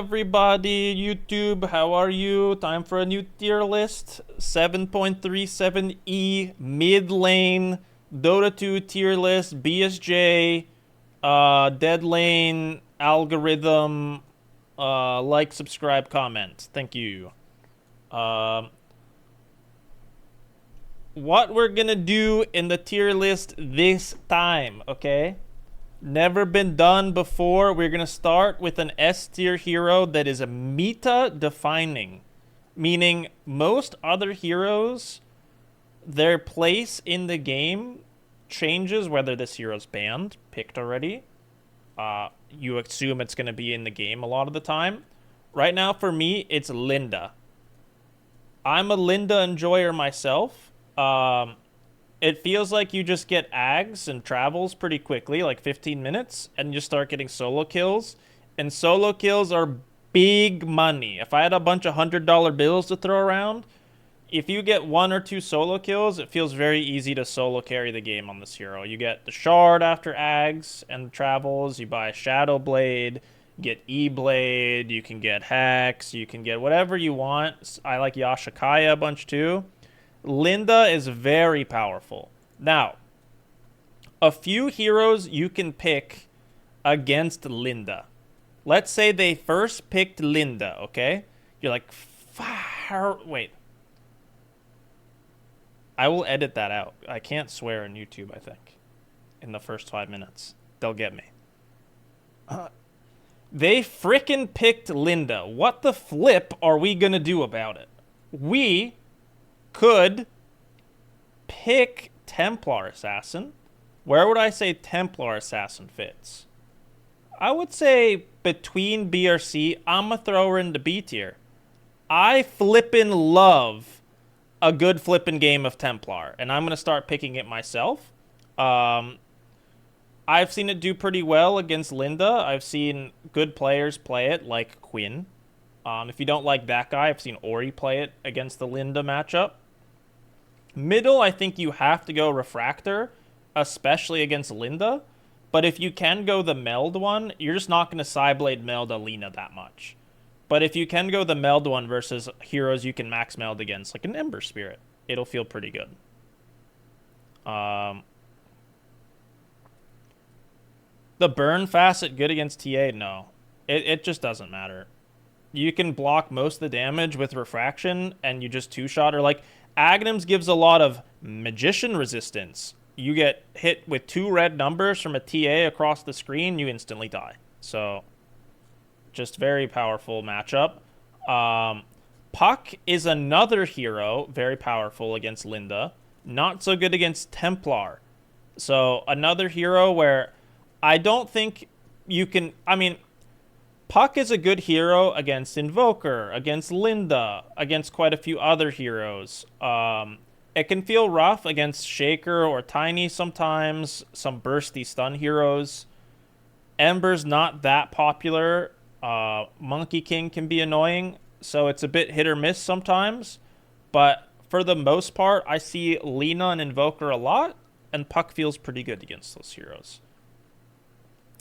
everybody, YouTube, how are you? Time for a new tier list. 7.37E mid lane Dota 2 tier list, BSJ, dead lane, algorithm, like, subscribe, comment. Thank you. What we're gonna do in the tier list this time, okay? Never been done before. We're going to start with an S tier hero that is a meta defining, meaning most other heroes, their place in the game changes whether this hero's banned, picked already. You assume it's going to be in the game a lot of the time. Right now, for me, it's Linda. I'm a Linda enjoyer myself. It feels like you just get ags and travels pretty quickly, like 15 minutes, and you start getting solo kills. And solo kills are big money. If I had a bunch of $100 bills to throw around, if you get 1 or 2 solo kills, it feels very easy to solo carry the game on this hero. You get the shard after ags and travels, you buy Shadow Blade, get E-Blade, you can get Hex, you can get whatever you want. I like Yashikaya a bunch too. Linda is very powerful. Now, a few heroes you can pick against Linda. Let's say they first picked Linda, okay? You're like, wait. I will edit that out. I can't swear on YouTube, I think. In the first 5 minutes. They'll get me. They frickin' picked Linda. What the flip are we gonna do about it? We could pick Templar Assassin. Where would I say Templar Assassin fits? I would say between B or C. I'm going to throw her into B tier. I flippin' love a good flippin' game of Templar, and I'm going to start picking it myself. I've seen it do pretty well against Linda. I've seen good players play it, like Quinn. If you don't like that guy, I've seen Ori play it against the Linda matchup. Middle, I think you have to go Refractor, especially against Linda. But if you can go the Meld one, you're just not going to Psyblade Meld a Lina that much. But if you can go the Meld one versus heroes you can max Meld against, like an Ember Spirit, it'll feel pretty good. The burn facet good against TA? No. It just doesn't matter. You can block most of the damage with Refraction, and you just two-shot. Or like, Agnum's gives a lot of Magician resistance. You get hit with 2 red numbers from a TA across the screen, you instantly die. So, just very powerful matchup. Puck is another hero, very powerful against Linda. Not so good against Templar. So, another hero where I don't think you can... I mean, Puck is a good hero against Invoker, against Linda, against quite a few other heroes. It can feel rough against Shaker or Tiny sometimes, some bursty stun heroes. Ember's not that popular. Monkey King can be annoying, so it's a bit hit or miss sometimes. But for the most part, I see Lina and Invoker a lot, and Puck feels pretty good against those heroes.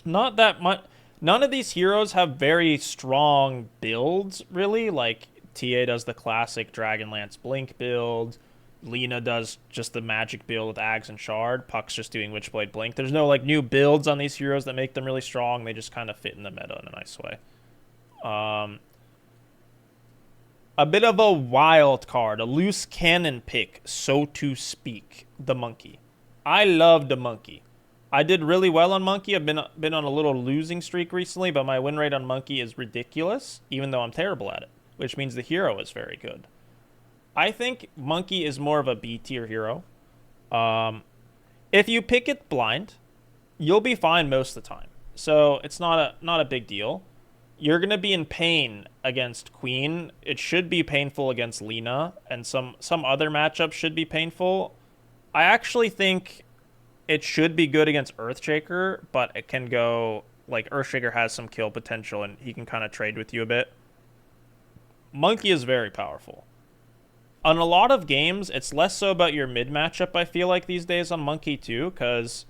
Not that much. None of these heroes have very strong builds, really. Like, TA does the classic Dragonlance Blink build. Lina does just the magic build with Ags and Shard. Puck's just doing Witchblade Blink. There's no, like, new builds on these heroes that make them really strong. They just kind of fit in the meta in a nice way. A bit of a wild card. A loose cannon pick, so to speak. The Monkey. I love the Monkey. I did really well on Monkey. I've been on a little losing streak recently, but my win rate on Monkey is ridiculous, even though I'm terrible at it, which means the hero is very good. I think Monkey is more of a B tier hero. If you pick it blind, you'll be fine most of the time. So it's not a big deal. You're going to be in pain against Queen. It should be painful against Lina, and some other matchups should be painful. I actually think it should be good against Earthshaker, but it can go... Like, Earthshaker has some kill potential, and he can kind of trade with you a bit. Monkey is very powerful. On a lot of games, it's less so about your mid matchup, I feel like, these days on Monkey, too, because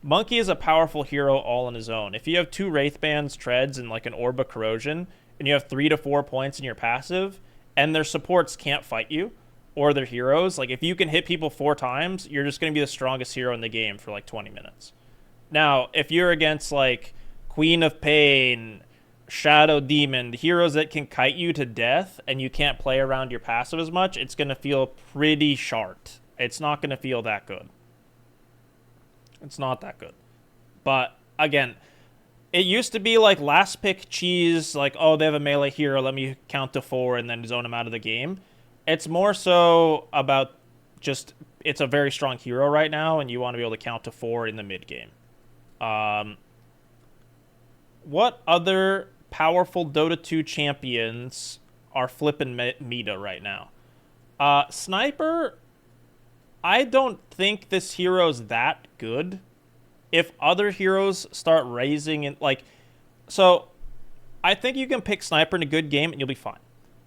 Monkey is a powerful hero all on his own. If you have 2 Wraithbands, Treads, and like an Orb of Corrosion, and you have 3 to 4 points in your passive, and their supports can't fight you, or their heroes, like if you can hit people 4 times, you're just going to be the strongest hero in the game for like 20 minutes. Now, if you're against like Queen of Pain, Shadow Demon, the heroes that can kite you to death and you can't play around your passive as much, it's going to feel pretty short. It's not going to feel that good. It's not that good. But again, it used to be like last pick cheese, like, oh, they have a melee hero, let me count to 4 and then zone them out of the game. It's more so about just, it's a very strong hero right now and you want to be able to count to 4 in the mid game. What other powerful Dota 2 champions are flipping meta right now? Sniper, I don't think this hero's that good. If other heroes start raising it, like, so I think you can pick Sniper in a good game and you'll be fine.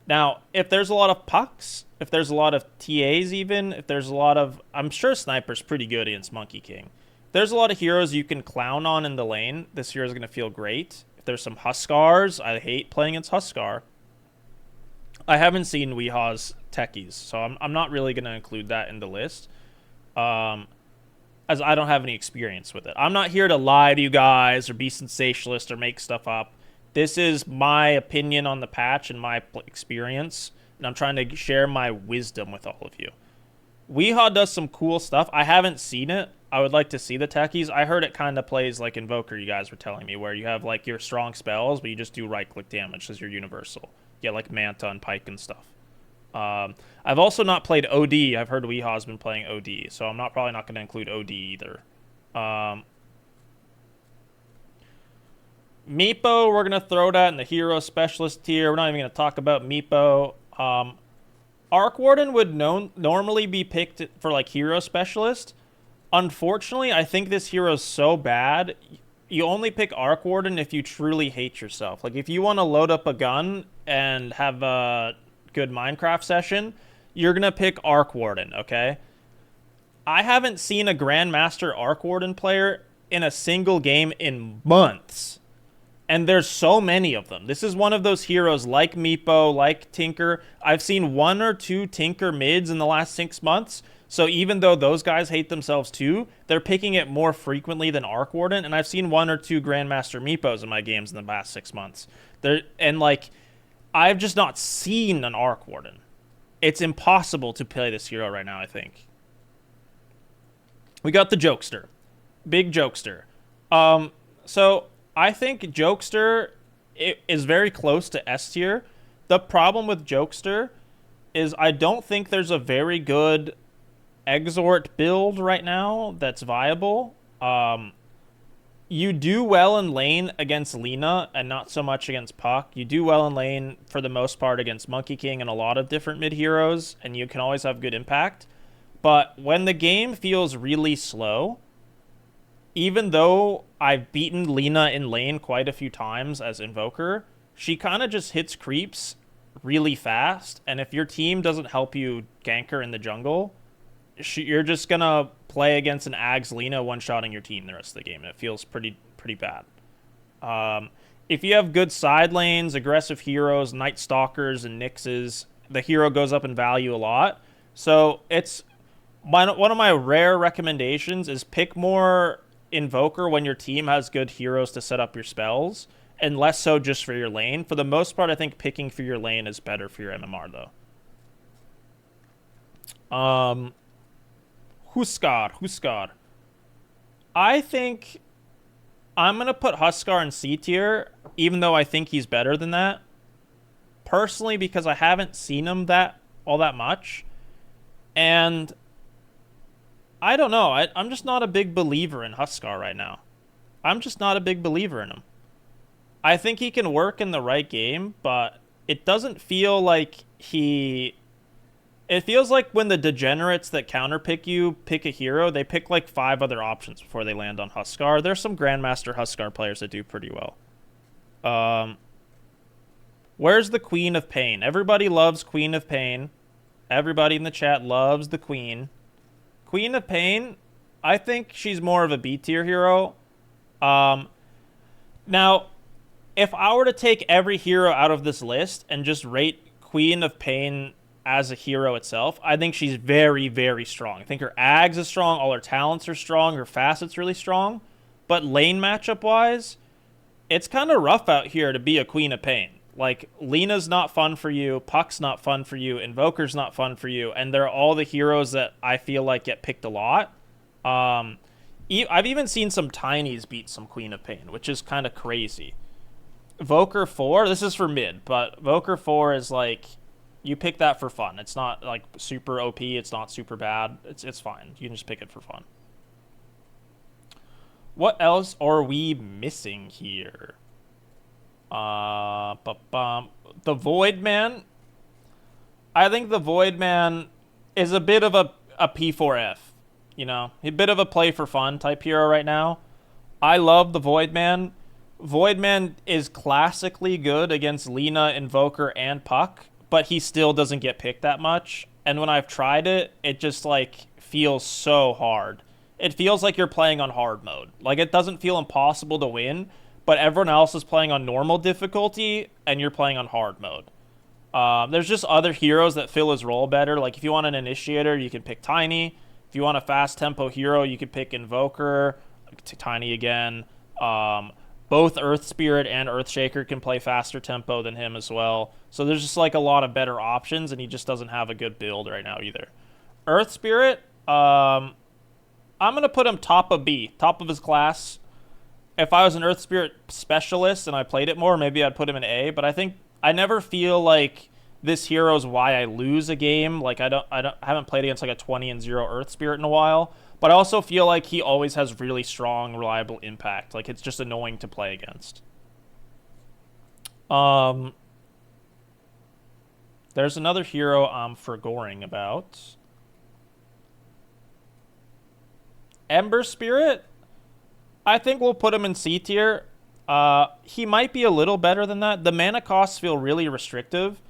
Now, if there's a lot of pucks, if there's a lot of TAs even, if there's a lot of, I'm sure Sniper's pretty good against Monkey King. If there's a lot of heroes you can clown on in the lane, this hero's going to feel great. If there's some Huskars, I hate playing against Huskar. I haven't seen Weeha's techies, so I'm not really going to include that in the list. As I don't have any experience with it. I'm not here to lie to you guys or be sensationalist or make stuff up. This is my opinion on the patch and my experience, and I'm trying to share my wisdom with all of you. Weehaw does some cool stuff. I haven't seen it. I would like to see the techies. I heard it kind of plays like Invoker, you guys were telling me, where you have like your strong spells, but you just do right-click damage as your universal. Yeah, like Manta and Pike and stuff. I've also not played OD. I've heard Weehaw's been playing OD, so I'm probably not going to include OD either. Meepo, we're going to throw that in the hero specialist tier. We're not even going to talk about Meepo. Arc Warden would normally be picked for like hero specialist. Unfortunately, I think this hero is so bad. You only pick Arc Warden if you truly hate yourself. Like if you want to load up a gun and have a good Minecraft session, you're going to pick Arc Warden, okay? I haven't seen a Grandmaster Arc Warden player in a single game in months. And there's so many of them. This is one of those heroes like Meepo, like Tinker. I've seen 1 or 2 Tinker mids in the last 6 months. So even though those guys hate themselves too, they're picking it more frequently than Arc Warden. And I've seen 1 or 2 Grandmaster Meepos in my games in the past 6 months. I've just not seen an Arc Warden. It's impossible to play this hero right now, I think. We got the Jokester. Big Jokester. So I think Jokester is very close to S tier. The problem with Jokester is I don't think there's a very good Exort build right now that's viable. You do well in lane against Lina and not so much against Puck. You do well in lane for the most part against Monkey King and a lot of different mid heroes, and you can always have good impact. But when the game feels really slow, even though I've beaten Lina in lane quite a few times as Invoker, she kind of just hits creeps really fast, and if your team doesn't help you gank her in the jungle, you're just going to play against an Ags Lina one-shotting your team the rest of the game, and it feels pretty bad. If you have good side lanes, aggressive heroes, Night Stalkers, and Nyxes, the hero goes up in value a lot. So it's one of my rare recommendations is pick more Invoker when your team has good heroes to set up your spells, and less so just for your lane. For the most part, I think picking for your lane is better for your MMR, though. Huskar. I think I'm going to put Huskar in C tier, even though I think he's better than that. Personally, because I haven't seen him all that much. And I don't know. I'm just not a big believer in Huskar right now. I'm just not a big believer in him. I think he can work in the right game, but it doesn't feel like It feels like when the degenerates that counterpick you pick a hero, they pick like 5 other options before they land on Huskar. There's some Grandmaster Huskar players that do pretty well. Where's the Queen of Pain? Everybody loves Queen of Pain. Everybody in the chat loves the Queen. Queen of Pain, I think she's more of a B tier hero. Um, Now, if I were to take every hero out of this list and just rate Queen of Pain as a hero itself, I think she's very, very strong. I think her Ags is strong, all her talents are strong, her facet's really strong. But lane matchup wise, it's kind of rough out here to be a Queen of Pain. Like, Lina's not fun for you, Puck's not fun for you, Invoker's not fun for you, and they're all the heroes that I feel like get picked a lot. I've even seen some Tinies beat some Queen of Pain, which is kind of crazy. Voker 4, this is for mid, but Voker 4 is like, you pick that for fun. It's not like super OP, it's not super bad. It's fine. You can just pick it for fun. What else are we missing here? The Void Man. I think the Void Man is a bit of a P4F. You know, a bit of a play for fun type hero right now. I love the Void Man. Void Man is classically good against Lina, Invoker, and Puck, but he still doesn't get picked that much. And when I've tried it, it just like feels so hard. It feels like you're playing on hard mode. Like, it doesn't feel impossible to win, but everyone else is playing on normal difficulty, and you're playing on hard mode. There's just other heroes that fill his role better. Like, if you want an initiator, you can pick Tiny. If you want a fast tempo hero, you could pick Invoker, Tiny again. Both Earth Spirit and Earthshaker can play faster tempo than him as well. So there's just like a lot of better options, and he just doesn't have a good build right now either. Earth Spirit, I'm going to put him top of B, top of his class. If I was an Earth Spirit specialist and I played it more, maybe I'd put him in A, but I never feel like this hero is why I lose a game. Like, I haven't played against like a 20-0 Earth Spirit in a while, but I also feel like he always has really strong, reliable impact. Like, it's just annoying to play against. There's another hero I'm forgoing about. Ember Spirit, I think we'll put him in C tier. He might be a little better than that. The mana costs feel really restrictive,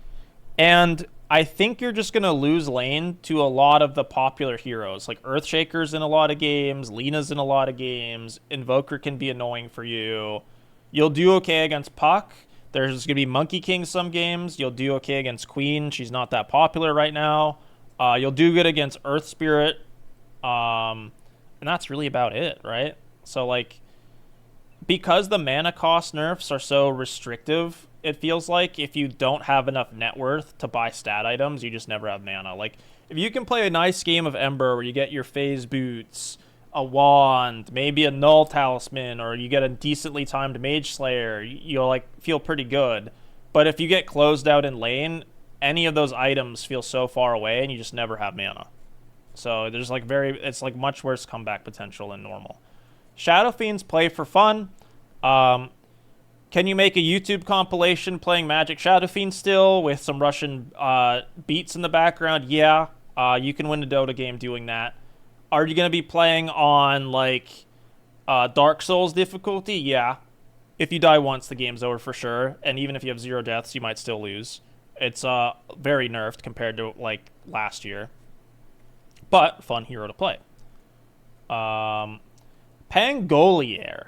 and I think you're just going to lose lane to a lot of the popular heroes. Like, Earthshaker's in a lot of games, Lina's in a lot of games, Invoker can be annoying for you. You'll do okay against Puck. There's going to be Monkey King some games. You'll do okay against Queen. She's not that popular right now. You'll do good against Earth Spirit. And that's really about it, right? So, like, because the mana cost nerfs are so restrictive, it feels like if you don't have enough net worth to buy stat items, you just never have mana. Like, if you can play a nice game of Ember where you get your phase boots, a wand, maybe a null talisman, or you get a decently timed mage slayer, you'll like feel pretty good. But if you get closed out in lane, any of those items feel so far away and you just never have mana. So there's like it's like much worse comeback potential than normal. Shadow Fiends play for fun. Can you make a YouTube compilation playing Magic Shadow Fiend still with some Russian beats in the background? Yeah. You can win a Dota game doing that. Are you going to be playing on, like, Dark Souls difficulty? Yeah. If you die once, the game's over for sure. And even if you have 0 deaths, you might still lose. It's very nerfed compared to, like, last year. But fun hero to play. Pangolier.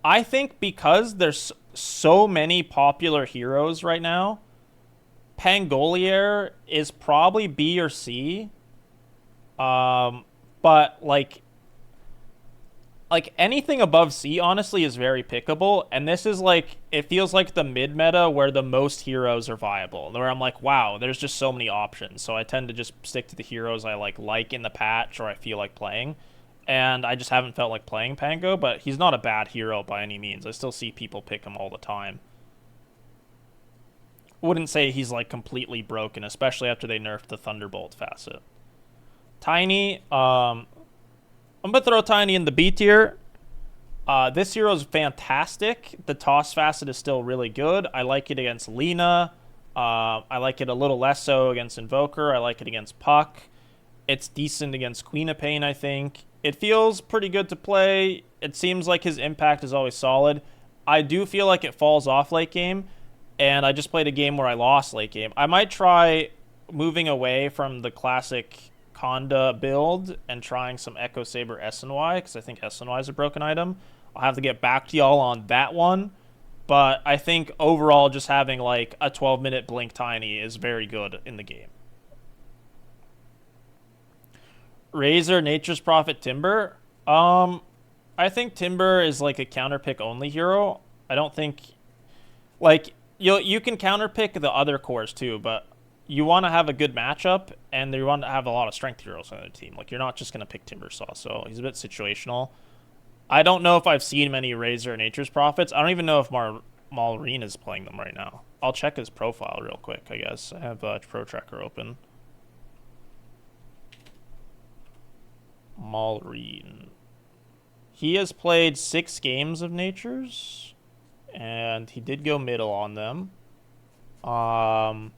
I think because there's so many popular heroes right now, Pangolier is probably B or C. But like anything above C, honestly, is very pickable. And this is like, it feels like the mid meta where the most heroes are viable. Where I'm like, wow, there's just so many options. So I tend to just stick to the heroes I like in the patch or I feel like playing. And I just haven't felt like playing Pango, but he's not a bad hero by any means. I still see people pick him all the time. Wouldn't say he's like completely broken, especially after they nerfed the Thunderbolt facet. Tiny, I'm going to throw Tiny in the B tier. This hero is fantastic. The toss facet is still really good. I like it against Lina. I like it a little less so against Invoker. I like it against Puck. It's decent against Queen of Pain, I think. It feels pretty good to play. It seems like his impact is always solid. I do feel like it falls off late game, and I just played a game where I lost late game. I might try moving away from the classic Conda build and trying some Echo Saber SNY, because I think SNY is a broken item. I'll have to get back to y'all on that one. But I think overall just having like a 12-minute Blink Tiny is very good in the game. Razor, Nature's Prophet, Timber. I think Timber is like a counterpick only hero. I don't think like you can counterpick the other cores too, but you want to have a good matchup and you want to have a lot of strength heroes on the team. Like you're not just gonna pick Timbersaw, so he's a bit situational. I don't know if I've seen many Razor or Nature's Prophets. I don't even know if Maureen is playing them right now. I'll check his profile real quick, I guess. I have Pro Tracker open. Maureen. He has played 6 games of Nature's, and he did go middle on them. I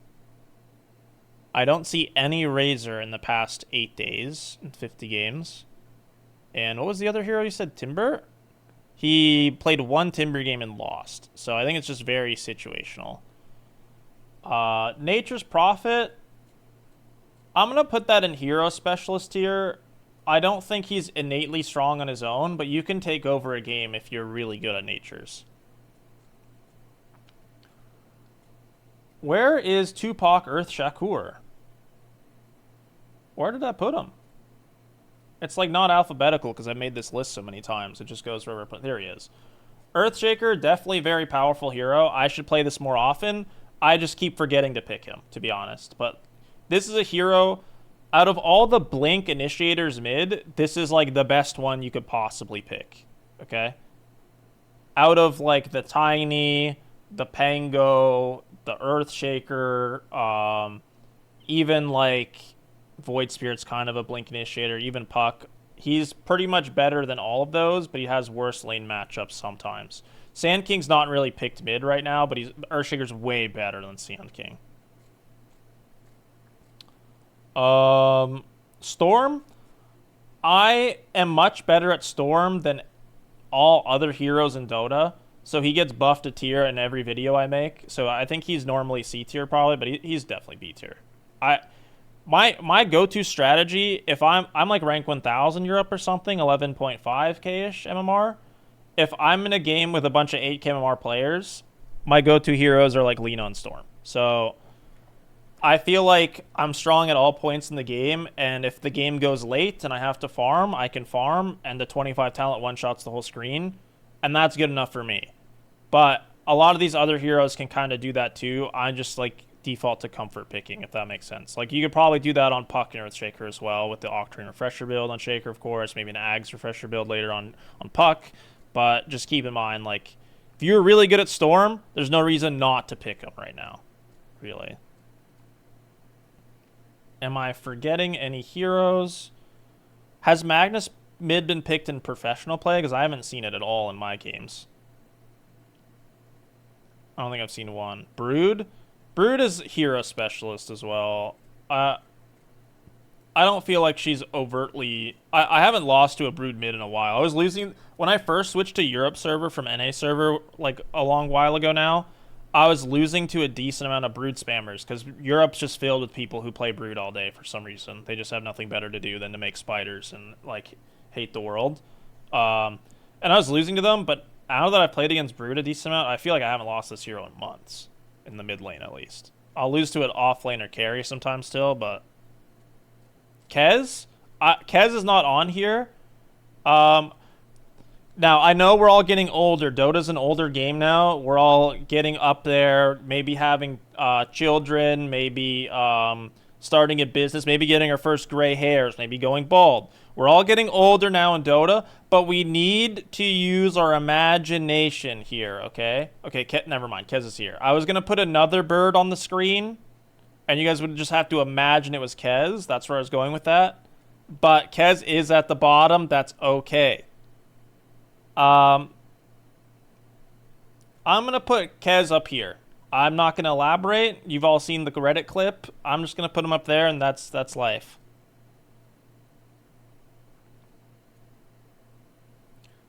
don't see any Razor in the past 8 days in 50 games. And what was the other hero you said? Timber? He played 1 Timber game and lost. So I think it's just very situational. Nature's Prophet. I'm going to put that in hero specialist tier. I don't think he's innately strong on his own, but you can take over a game if you're really good at Nature's. Where is Tupac Earthshaker? Where did I put him? It's like not alphabetical because I made this list so many times. It just goes wherever. There he is. Earthshaker, definitely very powerful hero. I should play this more often. I just keep forgetting to pick him, to be honest. But this is a hero. Out of all the Blink initiators mid, this is like the best one you could possibly pick. Okay? Out of like the Tiny, the Pango, the Earthshaker, even like Void Spirit's kind of a Blink initiator, even Puck. He's pretty much better than all of those, but he has worse lane matchups sometimes. Sand King's not really picked mid right now, but Earthshaker's way better than Sand King. Storm. I am much better at Storm than all other heroes in Dota, so he gets buffed a tier in every video I make. So I think he's normally C tier probably, but he's definitely B tier. My go-to strategy, if I'm like rank 1000 Europe or something, 11.5k-ish MMR, if I'm in a game with a bunch of 8k MMR players, my go-to heroes are like Lina and Storm. So I feel like I'm strong at all points in the game, and if the game goes late and I have to farm, I can farm, and the 25 talent one-shots the whole screen, and that's good enough for me. But a lot of these other heroes can kind of do that too. I just like default to comfort picking, if that makes sense. Like you could probably do that on Puck and Earthshaker as well, with the Octarine Refresher build on Shaker, of course, maybe an Ags Refresher build later on Puck. But just keep in mind, like, if you're really good at Storm, there's no reason not to pick him right now, really. Am I forgetting any heroes? Has Magnus mid been picked in professional play? Because I haven't seen it at all in my games. I don't think I've seen one. Brood? Brood is hero specialist as well. I don't feel like she's overtly... I haven't lost to a Brood mid in a while. I was losing... When I first switched to Europe server from NA server, like a long while ago now, I was losing to a decent amount of Brood spammers because Europe's just filled with people who play Brood all day for some reason. They just have nothing better to do than to make spiders and like hate the world. And I was losing to them, but now that I've played against Brood a decent amount, I feel like I haven't lost this hero in months, in the mid lane at least. I'll lose to it off lane or carry sometimes still, but Kez? Kez is not on here. Now, I know we're all getting older. Dota's an older game now. We're all getting up there, maybe having children, maybe starting a business, maybe getting our first gray hairs, maybe going bald. We're all getting older now in Dota, but we need to use our imagination here, okay? Okay, never mind. Kez is here. I was going to put another bird on the screen, and you guys would just have to imagine it was Kez. That's where I was going with that. But Kez is at the bottom. That's okay. I'm going to put Kez up here. I'm not going to elaborate. You've all seen the Reddit clip. I'm just going to put him up there, and that's life.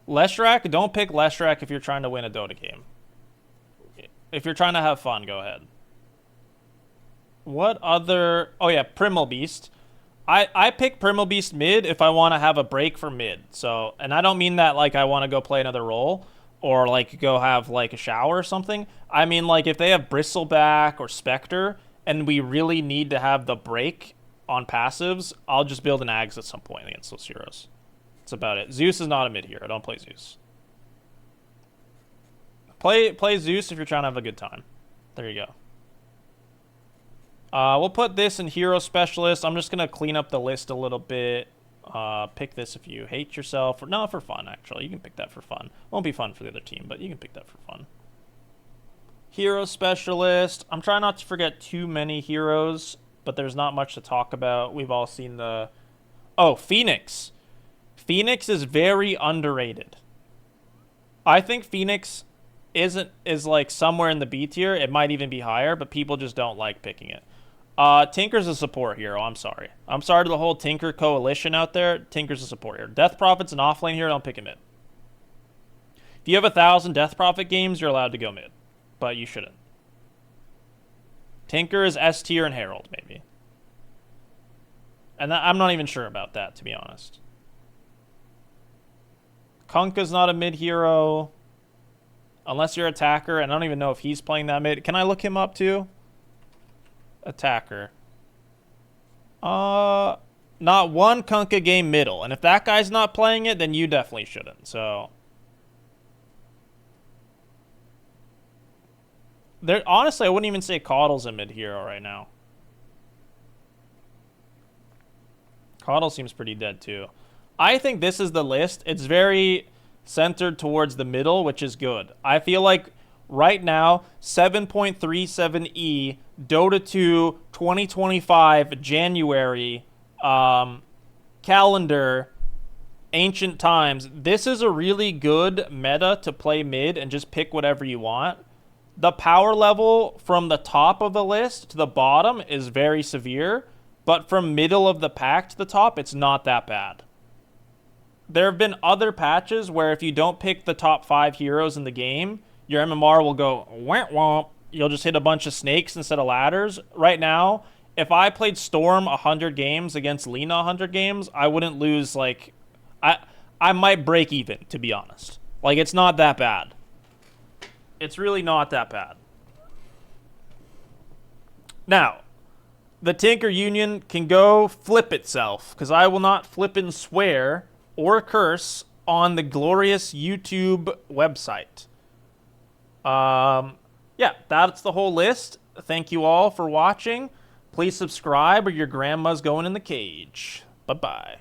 Leshrac, don't pick Leshrac if you're trying to win a Dota game. If you're trying to have fun, go ahead. What other... Oh, yeah, Primal Beast. I pick Primal Beast mid if I want to have a break for mid. So, and I don't mean that like I want to go play another role or like go have like a shower or something. I mean like if they have Bristleback or Spectre and we really need to have the break on passives, I'll just build an Ags at some point against those heroes. That's about it. Zeus is not a mid hero. Don't play Zeus. Play Zeus if you're trying to have a good time. There you go. We'll put this in Hero Specialist. I'm just going to clean up the list a little bit. Pick this if you hate yourself. No, for fun, actually. You can pick that for fun. Won't be fun for the other team, but you can pick that for fun. Hero Specialist. I'm trying not to forget too many heroes, but there's not much to talk about. We've all seen the... Oh, Phoenix. Phoenix is very underrated. I think Phoenix is like somewhere in the B tier. It might even be higher, but people just don't like picking it. Tinker's a support hero. I'm sorry. I'm sorry to the whole Tinker coalition out there. Tinker's a support hero. Death Prophet's an offlane hero. Don't pick him mid. If you have 1,000 Death Prophet games, you're allowed to go mid, but you shouldn't. Tinker is S tier and Herald, maybe. And I'm not even sure about that, to be honest. Kunkka's not a mid hero. Unless you're attacker, and I don't even know if he's playing that mid. Can I look him up too? Attacker. Not one Kunkka game middle. And if that guy's not playing it, then you definitely shouldn't. So there, honestly, I wouldn't even say Coddle's a mid hero right now. Coddle seems pretty dead too. I think this is the list. It's very centered towards the middle, which is good. I feel like right now, 7.37E, Dota 2, 2025, January, calendar, ancient times. This is a really good meta to play mid and just pick whatever you want. The power level from the top of the list to the bottom is very severe, but from middle of the pack to the top, it's not that bad. There have been other patches where if you don't pick the top 5 heroes in the game, your MMR will go womp womp. You'll just hit a bunch of snakes instead of ladders. Right now, if I played Storm 100 games against Lina 100 games, I wouldn't lose, like... I might break even, to be honest. Like, it's not that bad. It's really not that bad. Now, the Tinker Union can go flip itself, because I will not flip and swear or curse on the glorious YouTube website. Yeah, that's the whole list. Thank you all for watching. Please subscribe or your grandma's going in the cage. Bye-bye.